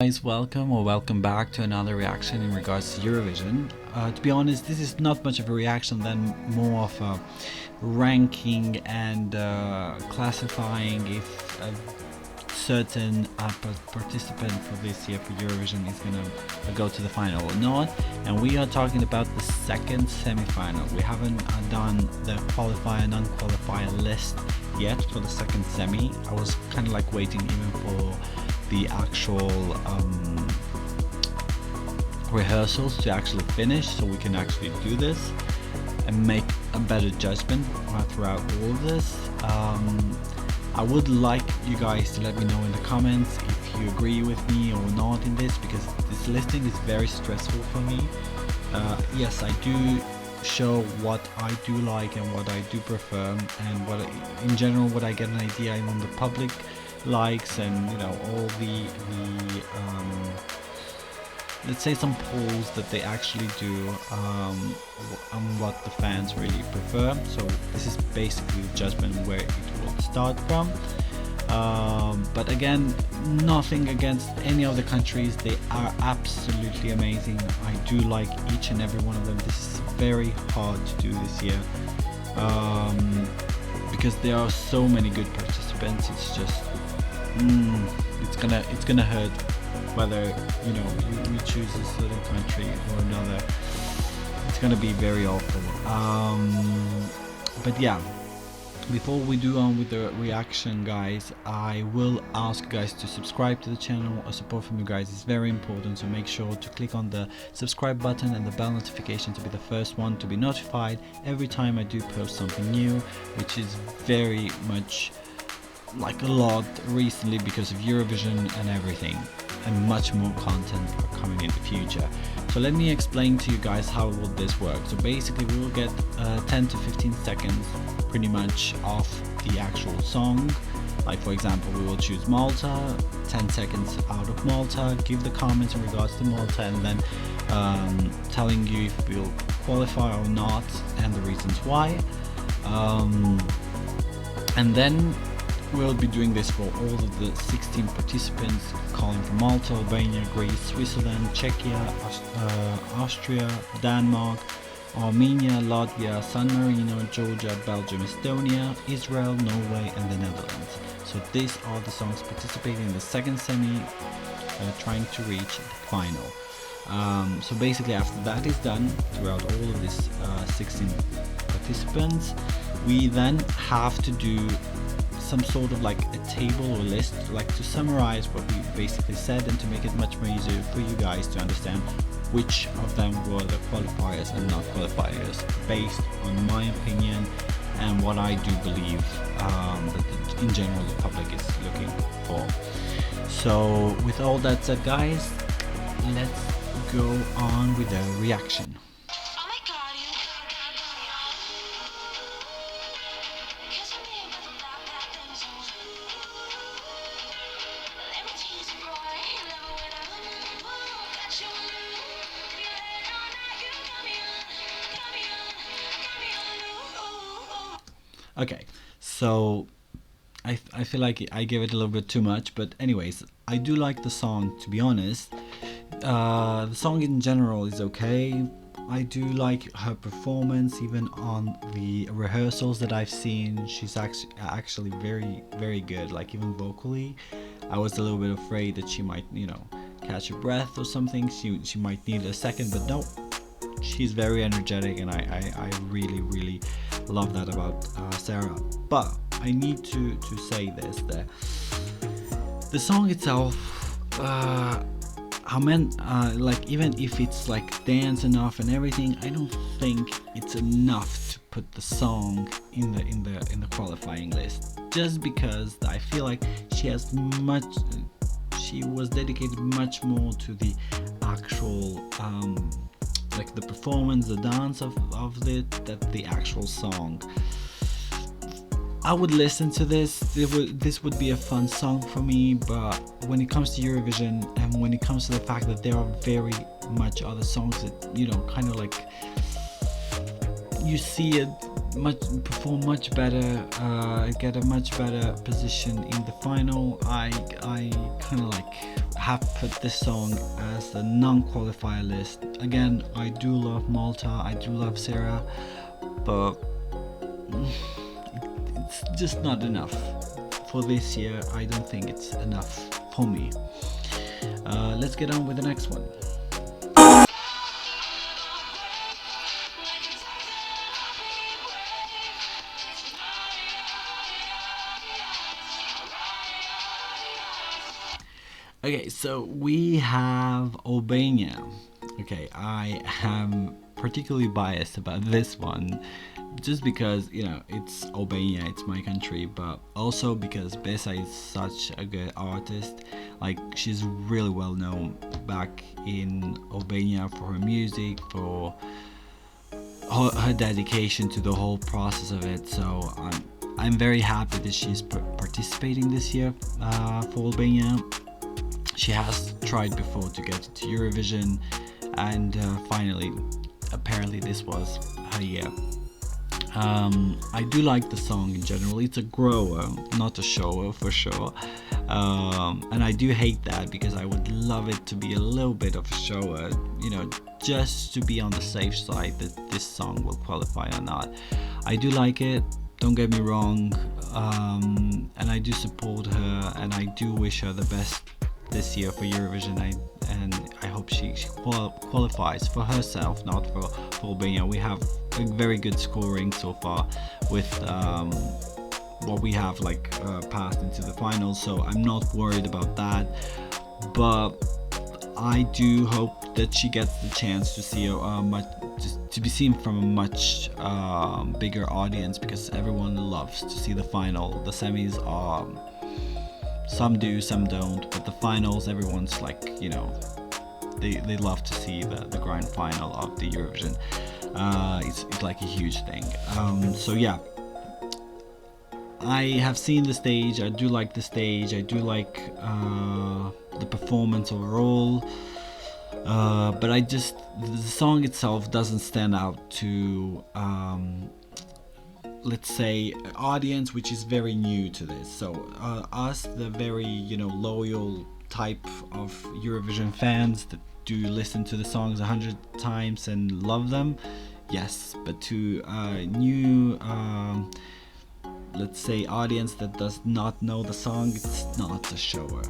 Guys, welcome back to another reaction in regards to Eurovision. To be honest, this is not much of a reaction than more of a ranking and classifying if a certain participant for this year for Eurovision is gonna go to the final or not. And we are talking about the second semi-final. We haven't done the qualifier and non-qualifier list yet for the second semi. I was kind of like waiting even for the actual rehearsals to actually finish so we can actually do this and make a better judgment throughout all of this. I would like you guys to let me know in the comments if you agree with me or not in this, because this listing is very stressful for me. Yes, I do show what I do like and what I do prefer, and what in general what I get an idea on the public likes, and you know, all the let's say some polls that they actually do on what the fans really prefer. So this is basically the judgment where it will start from. But again, nothing against any of the countries, they are absolutely amazing. I do like each and every one of them. This is very hard to do this year because there are so many good participants. It's just it's gonna hurt whether you choose a certain country or another. It's gonna be very awful. But yeah, before we do on with the reaction, guys, I will ask you guys to subscribe to the channel. A support from you guys is very important, so make sure to click on the subscribe button and the bell notification to be the first one to be notified every time I do post something new, which is very much like a lot recently because of Eurovision and everything, and much more content are coming in the future. So let me explain to you guys how will this work. So basically we will get 10 to 15 seconds pretty much of the actual song. Like for example, we will choose Malta, 10 seconds out of Malta, give the comments in regards to Malta, and then telling you if we'll qualify or not and the reasons why. And then we'll be doing this for all of the 16 participants, calling from Malta, Albania, Greece, Switzerland, Czechia, Austria, Denmark, Armenia, Latvia, San Marino, Georgia, Belgium, Estonia, Israel, Norway and the Netherlands. So these are the songs participating in the second semi, trying to reach the final. So basically after that is done, throughout all of these 16 participants, we then have to do some sort of like a table or list, like to summarize what we basically said and to make it much more easier for you guys to understand which of them were the qualifiers and not qualifiers, based on my opinion and what I do believe that in general the public is looking for. So with all that said, guys, let's go on with the reaction. Okay, so I feel like I gave it a little bit too much, but anyways, I do like the song, to be honest. The song in general is okay. I do like her performance, even on the rehearsals that I've seen. She's actually very good, like even vocally. I was a little bit afraid that she might, catch her breath or something. She might need a second, but no, she's very energetic, and I really love that about Sarah. But I need to say this, that the song itself, like even if it's like dance enough and everything, I don't think it's enough to put the song in the qualifying list, just because I feel like she was dedicated much more to the actual like the performance, the dance of it, that the actual song. I would listen to this. This would be a fun song for me, but when it comes to Eurovision and when it comes to the fact that there are very much other songs that kind of like you see it perform much better, get a much better position in the final. I kind of like have put this song as the non-qualifier list. Again, I do love Malta, I do love Sarah, but it's just not enough for this year. I don't think it's enough for me. Let's get on with the next one. Okay, so we have Albania. Okay, I am particularly biased about this one just because, you know, it's Albania, it's my country, but also because Besa is such a good artist. Like, she's really well known back in Albania for her music, for her dedication to the whole process of it. So I'm very happy that she's participating this year for Albania. She has tried before to get to Eurovision, and finally, apparently this was her year. I do like the song in general. It's a grower, not a shower, for sure. And I do hate that because I would love it to be a little bit of a shower, you know, just to be on the safe side that this song will qualify or not. I do like it, don't get me wrong, and I do support her, and I do wish her the best this year for Eurovision. I hope she qualifies for herself, not for Albania. We have a very good scoring so far with what we have passed into the finals, so I'm not worried about that. But I do hope that she gets the chance to see to be seen from a much bigger audience, because everyone loves to see the final. The semis are, some do, some don't, but the finals, everyone's like, you know, they love to see the grand final of the Eurovision. It's like a huge thing. So yeah, I have seen the stage. I do like the stage. I do like the performance overall. But the song itself doesn't stand out to let's say audience which is very new to this. So us, the very, you know, loyal type of Eurovision fans that do listen to the songs 100 times and love them, yes. But to new let's say audience that does not know the song, it's not a shower.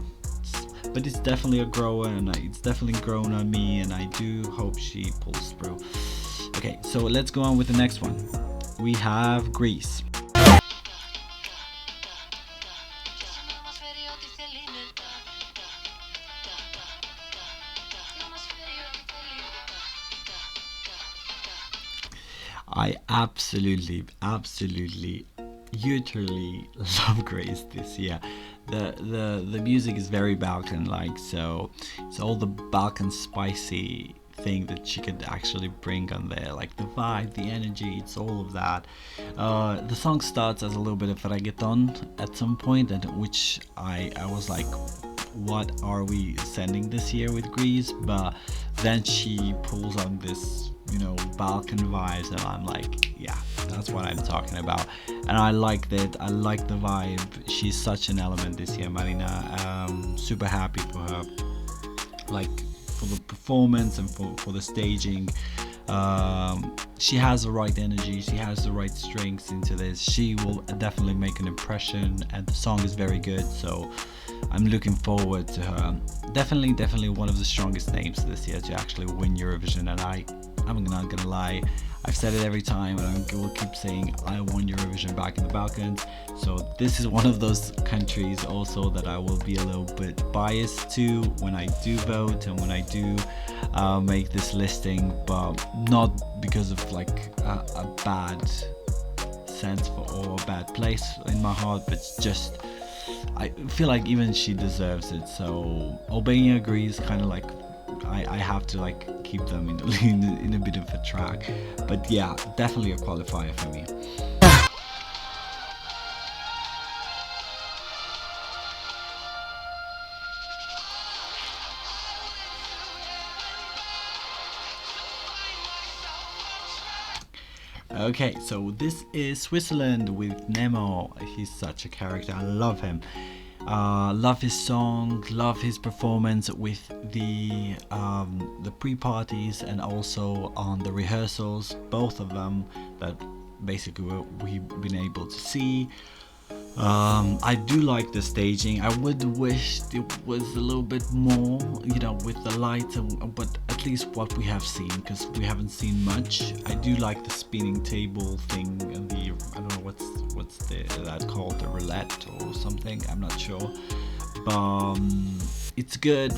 But it's definitely a grower, and it's definitely grown on me, and I do hope she pulls through. Okay, so let's go on with the next one. We have Greece. I absolutely, utterly love Greece this year. The music is very Balkan-like, so it's all the Balkan spicy thing that she could actually bring on there, like the vibe, the energy, it's all of that. The song starts as a little bit of reggaeton at some point, and which I was like, what are we sending this year with Greece? But then she pulls on this, you know, Balkan vibes, and I'm like, yeah, that's what I'm talking about. And I liked it. I like the vibe. She's such an element this year, Marina. Super happy for her, like for the performance and for the staging. She has the right energy, she has the right strengths into this. She will definitely make an impression, and the song is very good, so I'm looking forward to her. Definitely one of the strongest names this year to actually win Eurovision. And I'm not gonna lie, I've said it every time, and I will keep saying I want Eurovision back in the Balkans. So this is one of those countries also that I will be a little bit biased to when I do vote and when I do make this listing, but not because of like a bad sense or a bad place in my heart, but just I feel like even she deserves it. So Albania, Greece, kind of like I have to like keep them in a bit of a track. But yeah, definitely a qualifier for me. Okay, so this is Switzerland with Nemo. He's such a character. I love him. Love his song, love his performance with the pre-parties and also on the rehearsals. Both of them that basically we've been able to see. I do like the staging. I would wish it was a little bit more, with the lights, but at least what we have seen, because we haven't seen much. I do like the spinning table thing and I don't know what's that called, the roulette or something. I'm not sure, but it's good.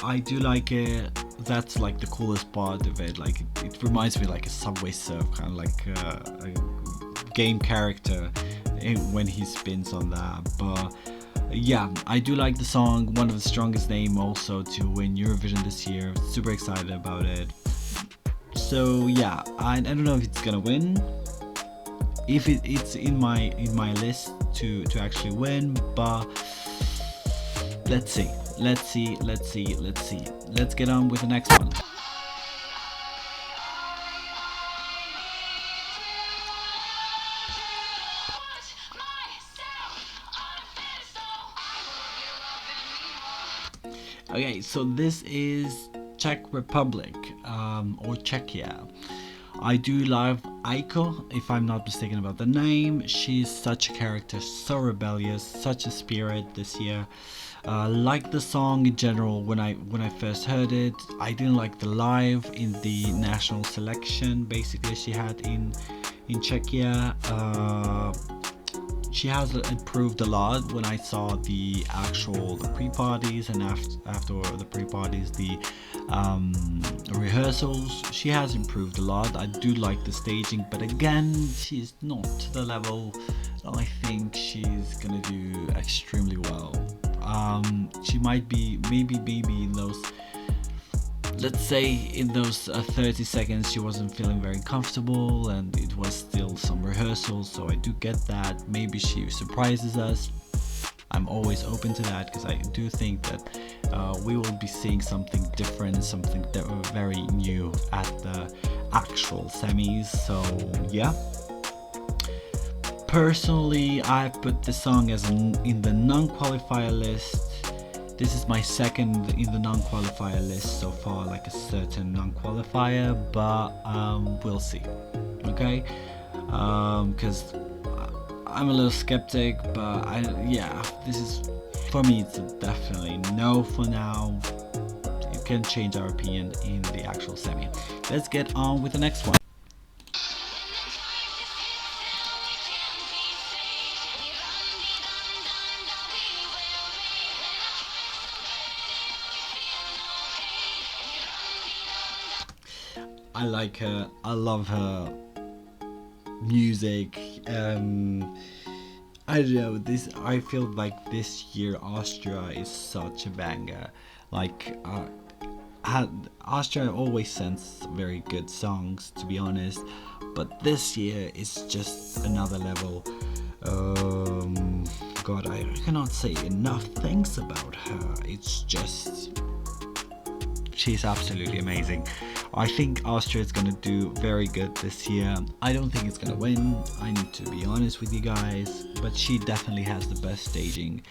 I do like it. That's like the coolest part of it. Like it reminds me like a Subway Surf, kind of like a game character when he spins on that. But yeah, I do like the song. One of the strongest name also to win Eurovision this year. Super excited about it. So yeah, I don't know if it's gonna win, if it's in my list to actually win, but let's see. Let's get on with the next one. Okay, so this is Czech Republic, or Czechia. I do love Aiko, if I'm not mistaken about the name. She's such a character, so rebellious, such a spirit this year. Like the song in general. When I first heard it, I didn't like the live in the national selection. Basically, she had in Czechia. She has improved a lot when I saw the pre-parties, and after the pre-parties, the rehearsals. She has improved a lot. I do like the staging, but again, she's not to the level that I think she's gonna do extremely well. She might be maybe in those, let's say in those 30 seconds she wasn't feeling very comfortable, and it was still some rehearsals, so I do get that. Maybe she surprises us. I'm always open to that, because I do think that we will be seeing something different, something very new at the actual semis. So yeah, personally I put the song as in the non-qualifier list. This is my second in the non-qualifier list so far, like a certain non-qualifier, but we'll see. Okay, because I'm a little skeptic, but this is, for me, it's a definitely no for now. You can change our opinion in the actual semi. Let's get on with the next one. I like her. I love her music. I don't know. I feel like this year Austria is such a banger. Like Austria always sends very good songs, to be honest, but this year is just another level. God, I cannot say enough things about her. It's just, she's absolutely amazing. I think Austria is gonna do very good this year. I don't think it's gonna win, I need to be honest with you guys, but she definitely has the best staging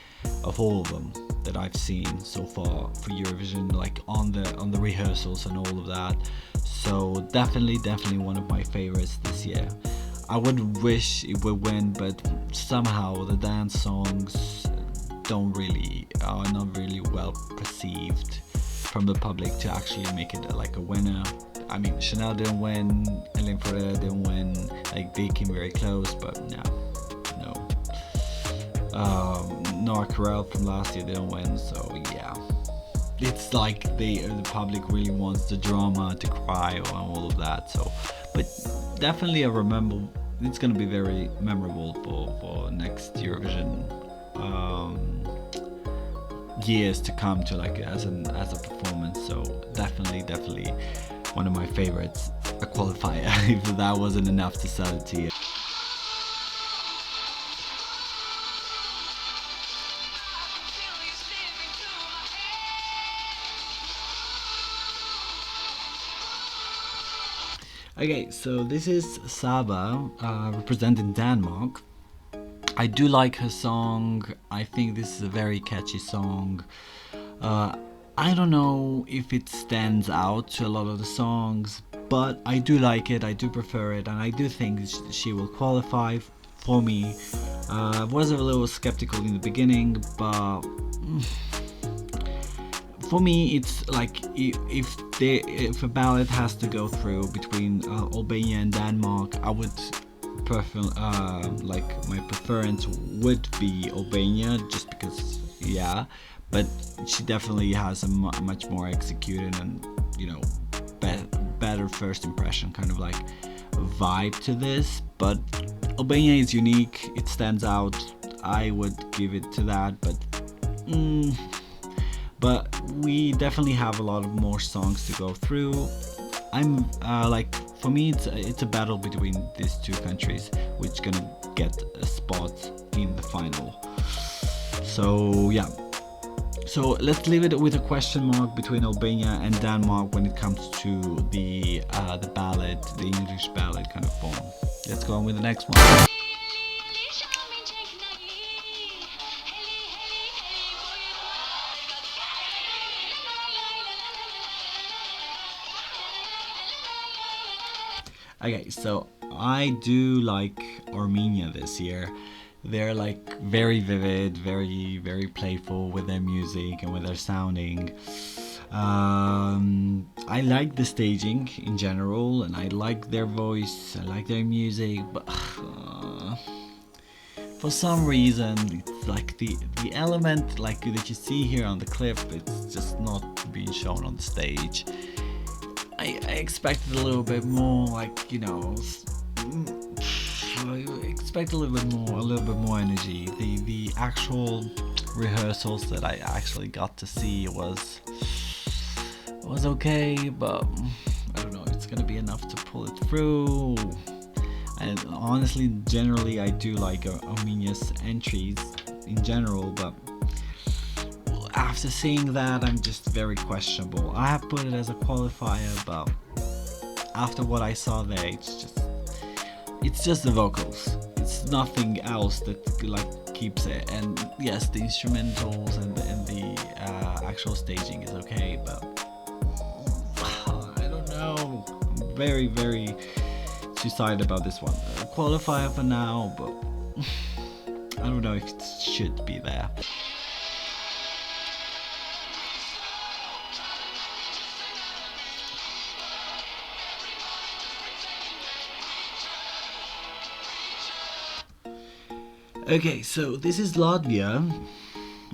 of all of them that I've seen so far for Eurovision, like on the rehearsals and all of that. So definitely one of my favorites this year. I would wish it would win, but somehow the dance songs are not really well perceived from the public to actually make it like a winner. I mean, Chanel didn't win, Ellen Ferreira didn't win, like they came very close, but no. Noah Carell from last year didn't win, so yeah. It's like the public really wants the drama to cry and all of that, so, but definitely it's gonna be very memorable for next Eurovision years to come, to like as a performance. So definitely one of my favorites, a qualifier. If that wasn't enough to sell it to you. Okay, so this is Saba representing Denmark. I do like her song. I think this is a very catchy song. Uh, I don't know if it stands out to a lot of the songs, but I do like it. I do prefer it, and I do think she will qualify for me. I was a little skeptical in the beginning, but for me, it's like if a ballot has to go through between Albania and Denmark, I would prefer like my preference would be Albania, just because yeah. But she definitely has a much more executed and better first impression kind of like vibe to this. But Albania is unique, it stands out. I would give it to that, but we definitely have a lot of more songs to go through. I'm like, for me it's a battle between these two countries which gonna get a spot in the final. So yeah, so let's leave it with a question mark between Albania and Denmark when it comes to the ballad, the English ballad kind of form. Let's go on with the next one. Okay, so I do like Armenia this year. They're like very vivid, very playful with their music and with their sounding. I like the staging in general, and I like their voice, I like their music, but for some reason it's like the element like that you see here on the clip, it's just not being shown on the stage. I expected a little bit more, like, I expect a little bit more energy. The actual rehearsals that I actually got to see was okay, but I don't know, it's gonna be enough to pull it through. And honestly, generally, I do like Armenia's entries in general, but after seeing that, I'm just very questionable. I have put it as a qualifier, but after what I saw there, it's just the vocals. It's nothing else that like keeps it. And yes, the instrumentals and the actual staging is okay, but I don't know. I'm very two-sided about this one. A qualifier for now, but I don't know if it should be there. Okay, so this is Latvia.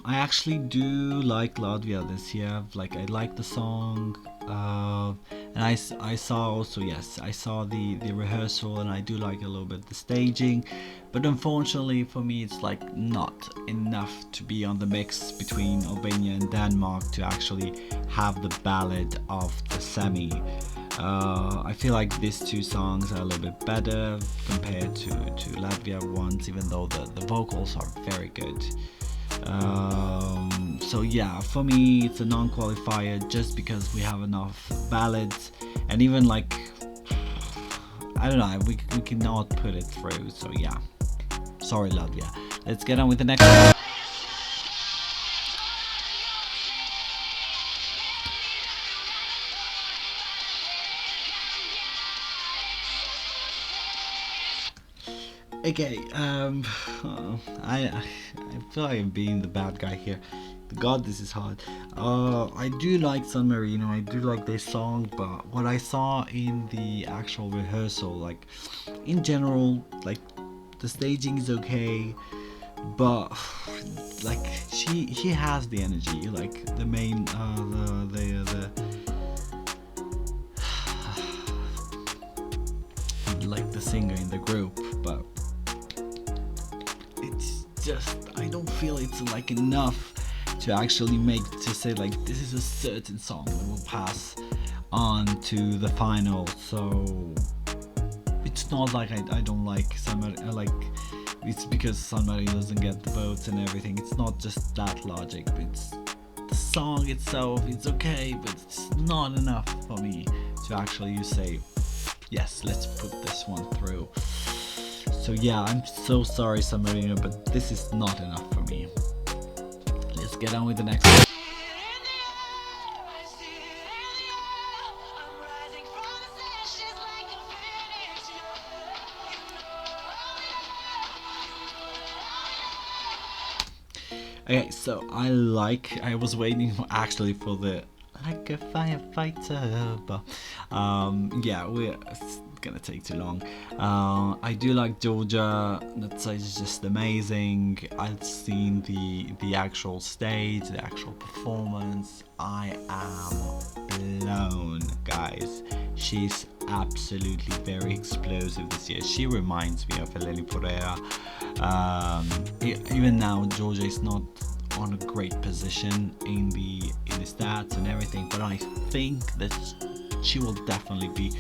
I actually do like Latvia this year. Like, I like the song, and I saw also, yes, I saw the rehearsal, and I do like a little bit the staging, but unfortunately for me it's like not enough to be on the mix between Albania and Denmark to actually have the ballad of the semi. I feel like these two songs are a little bit better compared to Latvia ones, even though the vocals are very good. So yeah, for me it's a non-qualifier just because we have enough ballads, and even like, I don't know, we cannot put it through. So yeah, sorry Latvia. Let's get on with the next one. Okay, I feel like I'm being the bad guy here. God, this is hard. I do like San Marino, I do like their song, but what I saw in the actual rehearsal, like, in general, like, the staging is okay, but like, she has the energy, like, the main, like the singer in the group, but it's just, I don't feel it's like enough to actually to say like this is a certain song that will pass on to the final. So it's not like I don't like somebody, like it's because somebody doesn't get the votes and everything. It's not just that logic, but it's the song itself, it's okay, but it's not enough for me to actually say, Yes, let's put this one through. So yeah, I'm so sorry, San Marino, but this is not enough for me. Let's get on with the next one. Okay, so I was waiting actually for the like a firefighter, but yeah, it's gonna take too long. I do like Georgia. That side is just amazing. I've seen the actual stage, the actual performance. I am blown, guys. She's absolutely very explosive this year. She reminds me of Eleni Pereira. Even now, Georgia is not on a great position in the stats and everything, but I think that she will definitely be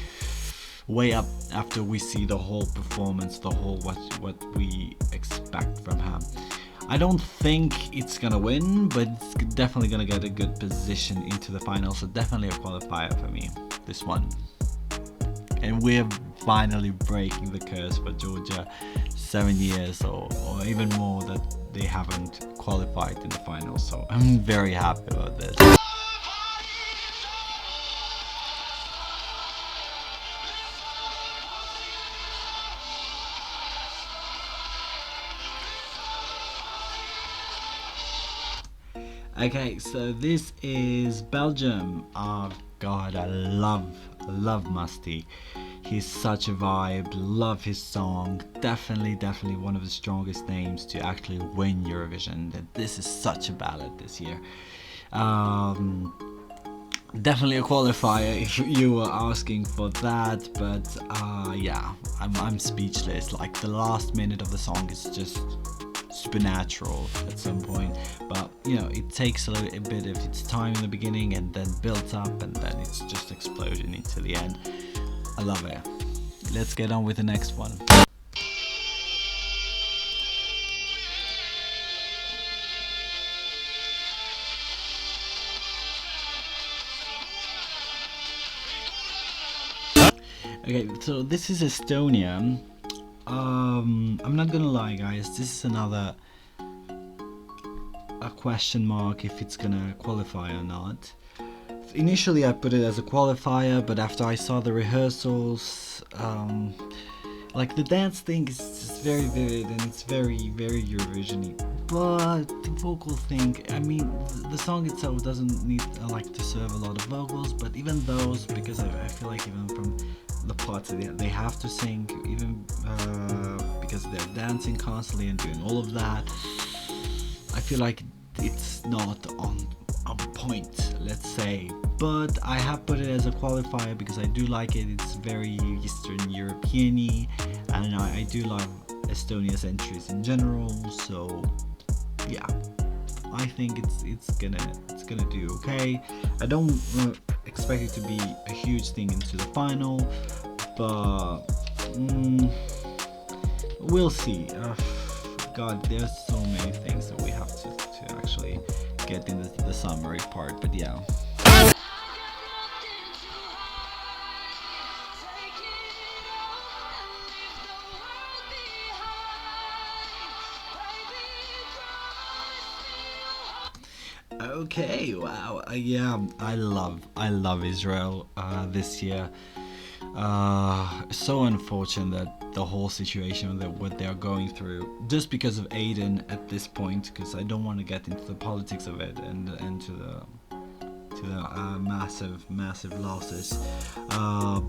way up after we see the whole performance, the whole what we expect from her. I don't think it's gonna win, but it's definitely gonna get a good position into the final, so definitely a qualifier for me, this one. And we're finally breaking the curse for Georgia. 7 years or even more that they haven't qualified in the final, so I'm very happy about this. Okay, so this is Belgium. Oh god, I love Musty. He's such a vibe, love his song. Definitely one of the strongest names to actually win Eurovision. This is such a ballad this year. Definitely a qualifier if you were asking for that, but yeah, I'm speechless. Like the last minute of the song is just supernatural at some point, but you know, it takes a bit of its time in the beginning and then builds up and then it's just exploding into the end. I love it. Let's get on with the next one. Okay, so this is Estonia. I'm not gonna lie, guys, this is another a question mark if it's gonna qualify or not. Initially I put it as a qualifier, but after I saw the rehearsals, like the dance thing is just very vivid and it's very Eurovision-y, but the vocal thing, I mean, the song itself doesn't need like to serve a lot of vocals, but even those, because I feel like even from the parts that they have to sing, even because they're dancing constantly and doing all of that, I feel like it's not on point, let's say. But I have put it as a qualifier because I do like it. It's very Eastern European-y, and I do love Estonia's entries in general. So yeah, I think it's gonna do okay. I don't expect it to be a huge thing into the final, but we'll see. God, there's so many things that we have to actually get in the summary part, but yeah. Okay, wow, yeah, I love Israel this year. So unfortunate that the whole situation that what they are going through, just because of Aiden at this point, because I don't want to get into the politics of it and to the massive losses,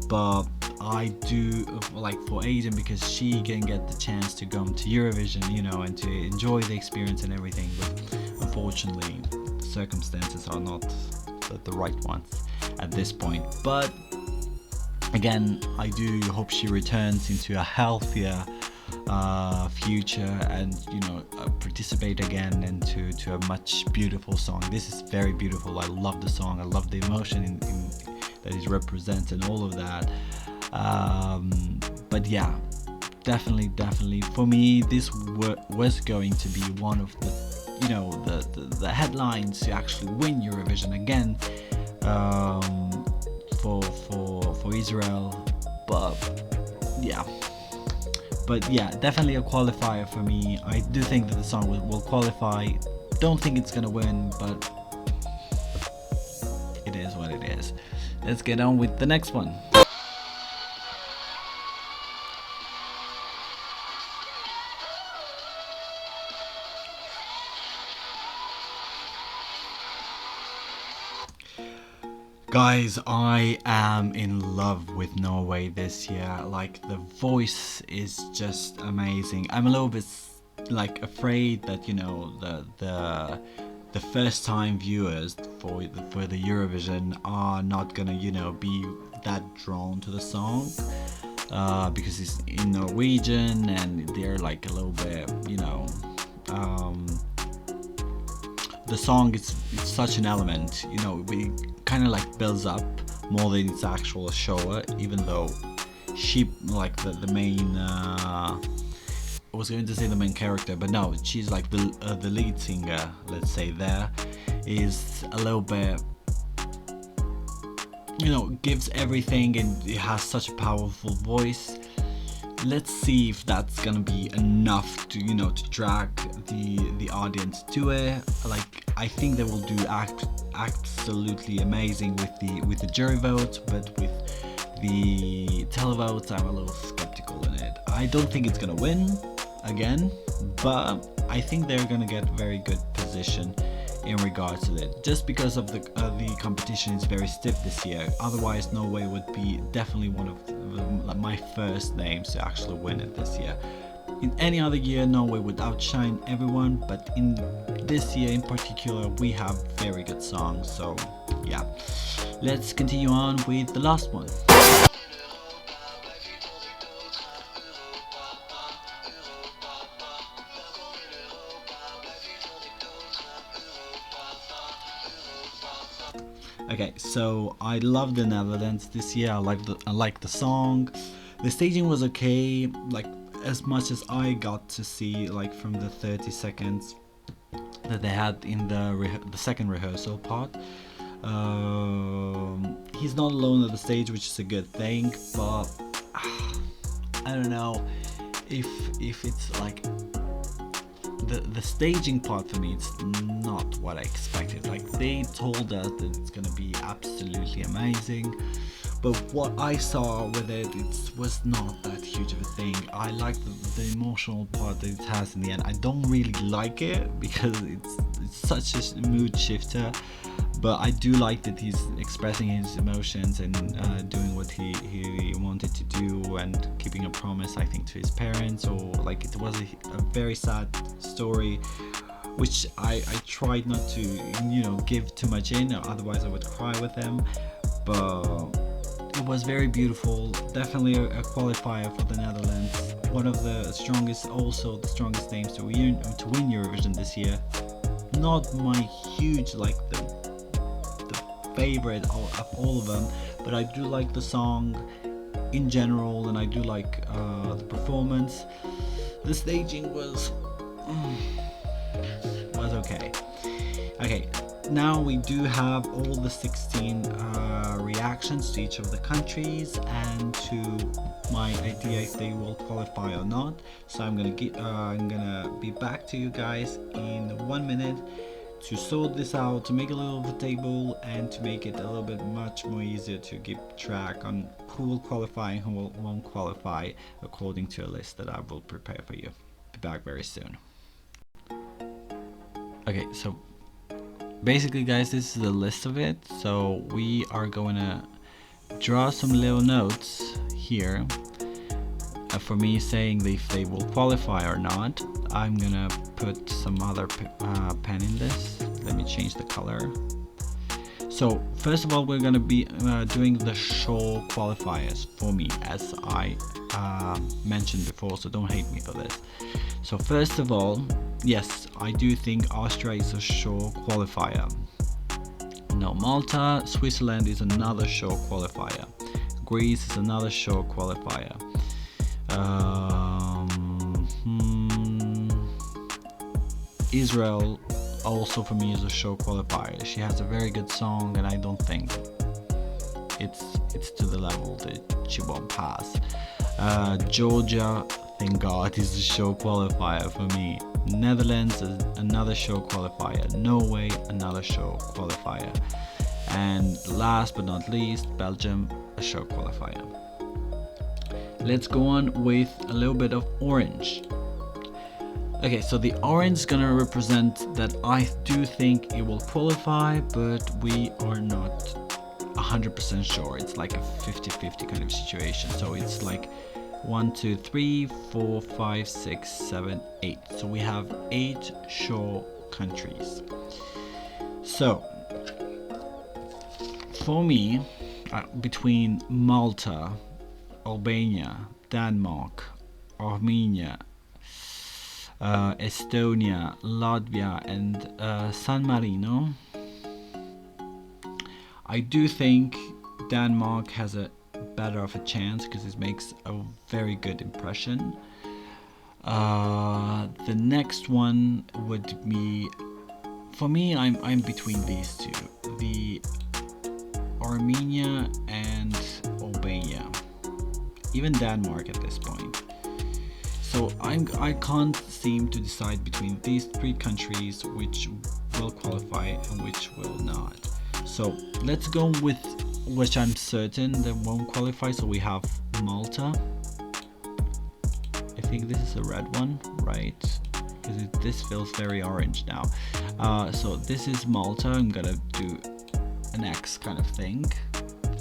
but I do like for Aiden, because she can get the chance to come to Eurovision, you know, and to enjoy the experience and everything, but unfortunately the circumstances are not the right ones at this point. But again, I do hope she returns into a healthier future and, you know, participate again into to a much beautiful song. This is very beautiful. I love the song. I love the emotion in that is represented and all of that. But yeah, definitely for me this was going to be one of the, you know, the headlines to actually win Eurovision again, for Israel. but yeah. But yeah, definitely a qualifier for me. I do think that the song will qualify. Don't think it's gonna win, but it is what it is. Let's get on with the next one. Guys, I am in love with Norway this year. Like, the voice is just amazing. I'm a little bit like afraid that, you know, the first time viewers for the Eurovision are not gonna, you know, be that drawn to the song, because it's in Norwegian and they're like a little bit, you know, the song it's such an element, you know, it kind of like builds up more than its actual show, even though she, like the main, I was going to say the main character, but no, she's like the lead singer, let's say, there is a little bit, you know, gives everything, and it has such a powerful voice. Let's see if that's gonna be enough to, you know, to drag the audience to it. Like, I think they will do absolutely amazing with the jury votes, but with the televotes, I'm a little skeptical in it. I don't think it's gonna win again, but I think they're gonna get very good position in regards to it, just because of the competition is very stiff this year. Otherwise, Norway would be definitely one of my first names to actually win it this year. In any other year, Norway would outshine everyone, but in this year in particular, we have very good songs. So yeah, let's continue on with the last one. Okay, so I love the Netherlands this year. I like the song. The staging was okay, like as much as I got to see, like from the 30 seconds that they had in the second rehearsal part. He's not alone at the stage, which is a good thing, but I don't know if it's like the staging part for me, it's not what I expected. Like, they told us that it's gonna be absolutely amazing, but what I saw with it was not that huge of a thing. I like the emotional part that it has in the end. I don't really like it because it's such a mood shifter, but I do like that he's expressing his emotions and doing what he wanted to do, and keeping a promise, I think, to his parents. Or like, it was a very sad story, which I tried not to, you know, give too much in, otherwise I would cry with them. But it was very beautiful. Definitely a qualifier for the Netherlands. One of the strongest, also the strongest names to win Eurovision this year. Not my huge, like the favorite of all of them, but I do like the song in general, and I do like the performance. The staging was okay. Okay, now we do have all the 16 reactions to each of the countries and to my idea if they will qualify or not. So I'm gonna be back to you guys in 1 minute to sort this out, to make a little of a table, and to make it a little bit much more easier to keep track on who will qualify and who won't qualify, according to a list that I will prepare for you. Be back very soon. Okay, so basically, guys, this is a list of it. So we are going to draw some little notes here for me saying if they will qualify or not. I'm gonna put some other pen in this. Let me change the color. So first of all, we're gonna be doing the shore qualifiers for me, as I mentioned before, so don't hate me for this. So first of all, yes, I do think Austria is a shore qualifier. No, Malta, Switzerland is another shore qualifier. Greece is another shore qualifier. Israel also for me is a show qualifier. She has a very good song, and I don't think it's to the level that she won't pass. Georgia, thank God, is a show qualifier for me. Netherlands is another show qualifier. Norway, another show qualifier. And last but not least, Belgium, a show qualifier. Let's go on with a little bit of orange. Okay, so the orange is gonna represent that I do think it will qualify, but we are not 100% sure. It's like a 50-50 kind of situation. So it's like 1, 2, 3, 4, 5, 6, 7, 8. So we have 8 sure countries. So for me, between Malta, Albania, Denmark, Armenia, Estonia, Latvia, and San Marino, I do think Denmark has a better of a chance because it makes a very good impression. The next one would be, for me, I'm between these two, the Armenia and Albania, even Denmark at this point. So I can't seem to decide between these 3 countries which will qualify and which will not. So let's go with which I'm certain that won't qualify. So we have Malta. I think this is a red one, right? Because this feels very orange now. So this is Malta. I'm gonna do an X kind of thing.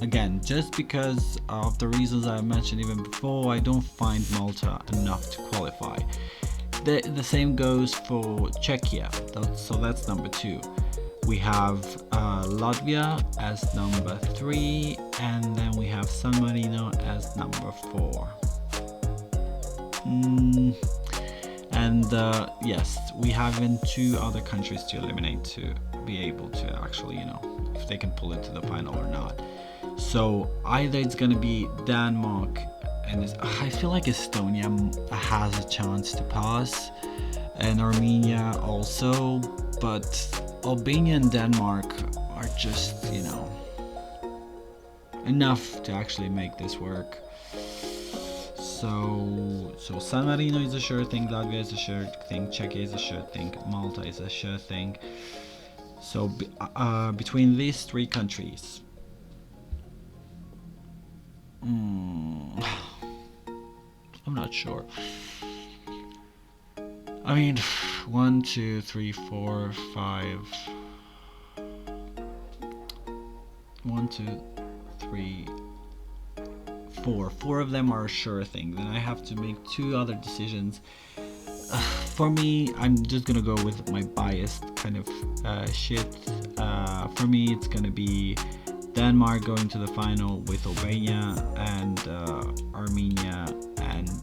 Again, just because of the reasons I mentioned even before, I don't find Malta enough to qualify. The same goes for Czechia, so that's number 2. We have Latvia as number 3, and then we have San Marino as number 4. And yes, we have 2 other countries to eliminate to be able to actually, if they can pull it to the final or not. So either it's gonna be Denmark, and I feel like Estonia has a chance to pass, and Armenia also, but Albania and Denmark are just, enough to actually make this work. So San Marino is a sure thing, Latvia is a sure thing, Czechia is a sure thing, Malta is a sure thing. So between these 3 countries, I'm not sure. I mean, 1, 2, 3, 4, 5. 1, 2, 3, 4. 4 of them are a sure thing. Then I have to make 2 other decisions. For me, I'm just gonna go with my biased kind of shit. For me, it's gonna be Denmark going to the final with Albania, and Armenia and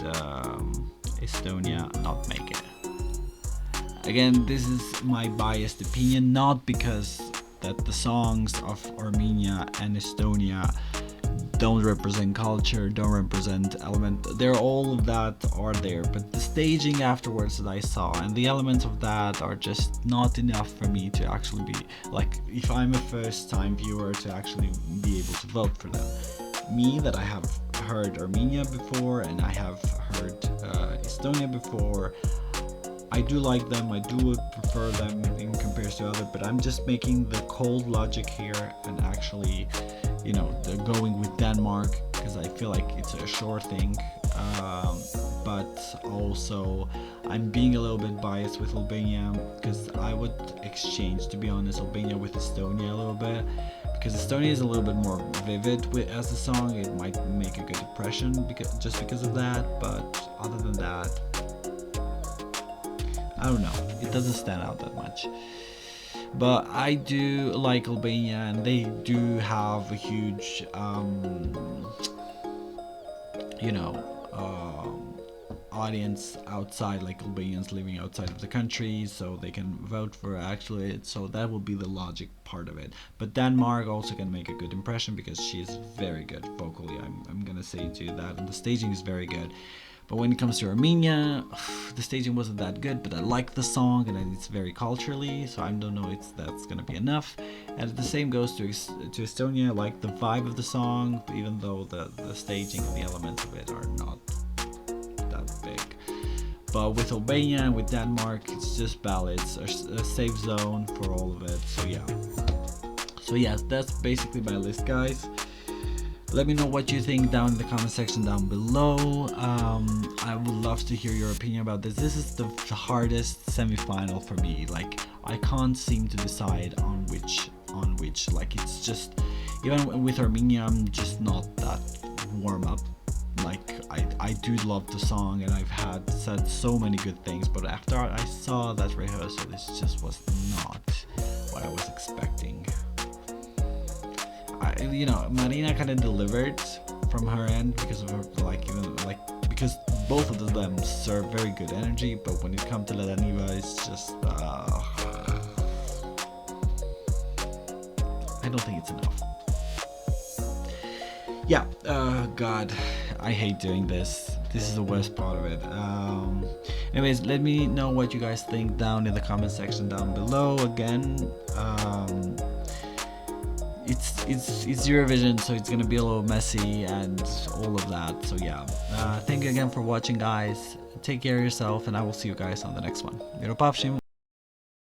Estonia not make it. Again, this is my biased opinion, not because that the songs of Armenia and Estonia don't represent culture, don't represent element. They're all of that are there, but the staging afterwards that I saw and the elements of that are just not enough for me to actually be like, if I'm a first time viewer, to actually be able to vote for them. Me, that I have heard Armenia before and I have heard Estonia before, I do like them, I do prefer them in comparison to other, but I'm just making the cold logic here and actually, they're going with Denmark because I feel like it's a sure thing, but also I'm being a little bit biased with Albania because I would exchange, to be honest, Albania with Estonia a little bit, because Estonia is a little bit more vivid as a song. It might make a good impression because of that, but other than that, I don't know, it doesn't stand out that much. But I do like Albania, and they do have a huge audience outside, like Albanians living outside of the country, so they can vote for actually it, so that will be the logic part of it. But Denmark also can make a good impression because she is very good vocally, I'm gonna say to that, and the staging is very good. But when it comes to Armenia, the staging wasn't that good, but I like the song and it's very culturally, so I don't know if that's gonna be enough. And the same goes to Estonia. I like the vibe of the song, even though the staging and the elements of it are not that big. But with Albania and with Denmark, it's just ballads, a safe zone for all of it. So yeah, that's basically my list, guys. Let me know what you think down in the comment section down below. I would love to hear your opinion about this. This is the hardest semi-final for me. Like, I can't seem to decide on which. Like, it's just, even with Armenia, I'm just not that warm up. Like, I do love the song and I've said so many good things, but after I saw that rehearsal, this just was not what I was expecting. Marina kind of delivered from her end because of her, because both of them serve very good energy, but when it comes to Ladaniva, it's just I don't think it's enough. Yeah, God, I hate doing this. This is the worst part of it. Anyways, let me know what you guys think down in the comment section down below. Again, it's Eurovision, so it's gonna be a little messy and all of that. So yeah, thank you again for watching, guys. Take care of yourself, and I will see you guys on the next one.